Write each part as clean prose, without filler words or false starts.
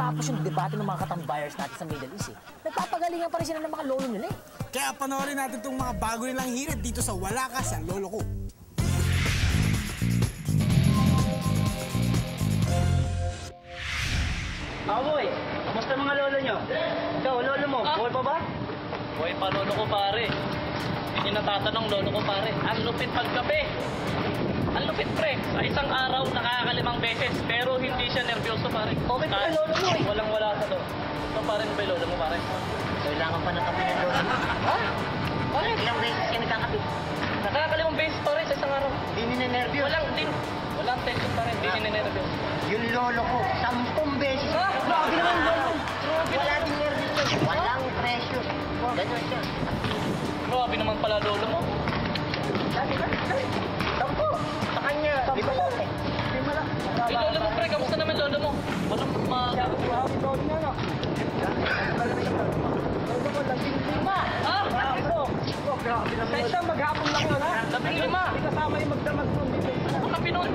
matapos yung debate ng mga katambayers natin sa Middle East, nagpapagalingan pa rin sila ng mga lolo nila, Kaya panoorin natin itong mga bago nilang hirit dito sa Wala Ka Sa Lolo Ko. Boy, kamusta mga lolo nyo? Ikaw, lolo mo, buhay pa ba? Buhay pa lolo ko pare. Hindi natatanong lolo ko pare. Ang lupit paggabi. Ang lupit pre. Sa isang araw nakakalimang beses pero hindi siya nervyoso pare. Okay pa kay lolo mo eh. Walang wala sa lolo. Ito pare ba lolo mo pare? Kailangan pa ng kape ng lolo mo. Ha? Bakit? Ilang beses ka nagkakape? Nakakalimang beses pare sa isang araw. Hindi ninenervyos. Walang tension pare. Hindi ninenervyos. Yung lolo ko, 10 beses. Ah, Grabe naman lolo. Wala din nervyos. Walang pressure. Ganyan siya. Grabe naman pala lolo mo. Sabi ba? Tampo. Sa kanya. Lima lang eh. Lima lang. Eh lolo mo pre, kamusta naman lolo mo? Walang Happy lolo na no? Lolo ko, 15. Ah! Grabe naman. Kahit siya maghapon lang yun ha? 15! Hindi kasama yung magdamag doon dito. Ang kapi nun?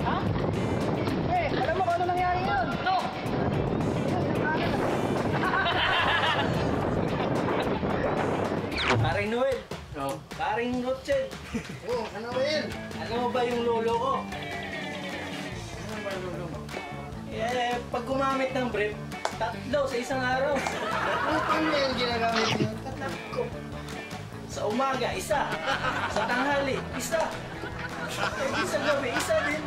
Ha? Eh, alam mo kung ano nangyari yun? No! Paring Noel. Oh. Paring Rochelle. Oh, ano ba yun? Alam mo ba yung lolo ko? Ano ba yung lolo mo? Eh, pag gumamit ng brief, 3 sa isang araw. Ano pa yung ginagamit niyo? Tatlo. Sa umaga, 1. Sa tanghali, 1. Eh, sa gabi, 1 din.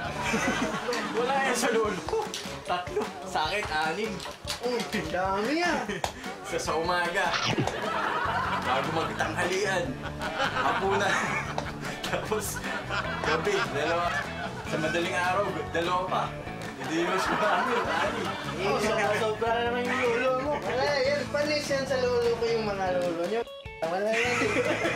Wala yan sa lolo ko. 3. Sa akin, 6. Oh, dami yan. Sa umaga. Bago magtanghalian. Hapunan. Tapos, gabi, 2. Sa madaling araw, 2 pa. Hindi yun siya namin, 6. Oh, sobra na naman yung lolo mo. Wala yan. Panis yan sa lolo ko yung mga lolo niyo. Wala yan.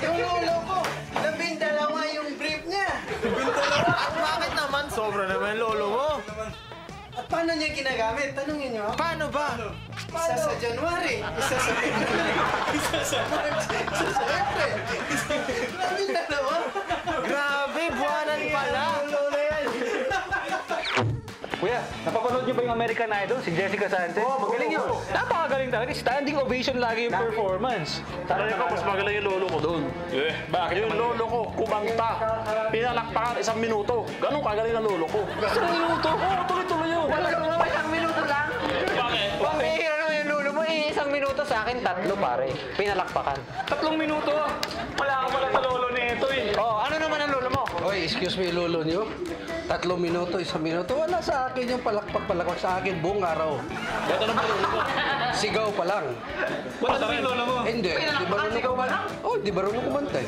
Yung lolo ko, 12 yung brief niya. 12? At bakit naman? Sobra naman lolo mo. At paano niya ginagamit? Tanungin niyo. Paano ba? Isa sa January, isa sa February, isa sa March, isa sa April. Grabe dalawa. Grabe, buwanan pala. Lolo yan. Kuya, napapanood niyo ba yung American Idol? Si Jessica Sanchez? Oo, magaling yun. Napakagaling talaga. Standing ovation lagi yung performance. Talaga ko, mas magaling yung lolo ko doon. Bakit Yung naman? lolo ko, kumanta. Pinalakpakan 1 minuto. Ganun kagaling ang lolo ko. 1 minuto? Oo, tuloy-tuloy yun. Wala naman 1 minuto lang. Bakit? Pambihira naman yung lolo mo. 1 minuto sa akin, 3 pare. Pinalakpakan. 3 minuto. Wala ka pala sa lolo nito eh. Oh, ano naman ang lolo mo? Oy, excuse me, lolo niyo. 3 minuto, 1 minuto. Wala sa akin yung palakpak sa akin buong araw. Ito na ba lolo ko? Sigaw pa lang. Wala na yung lolo mo. Hindi, di marunong kumanta. Oh, di marunong kumanta.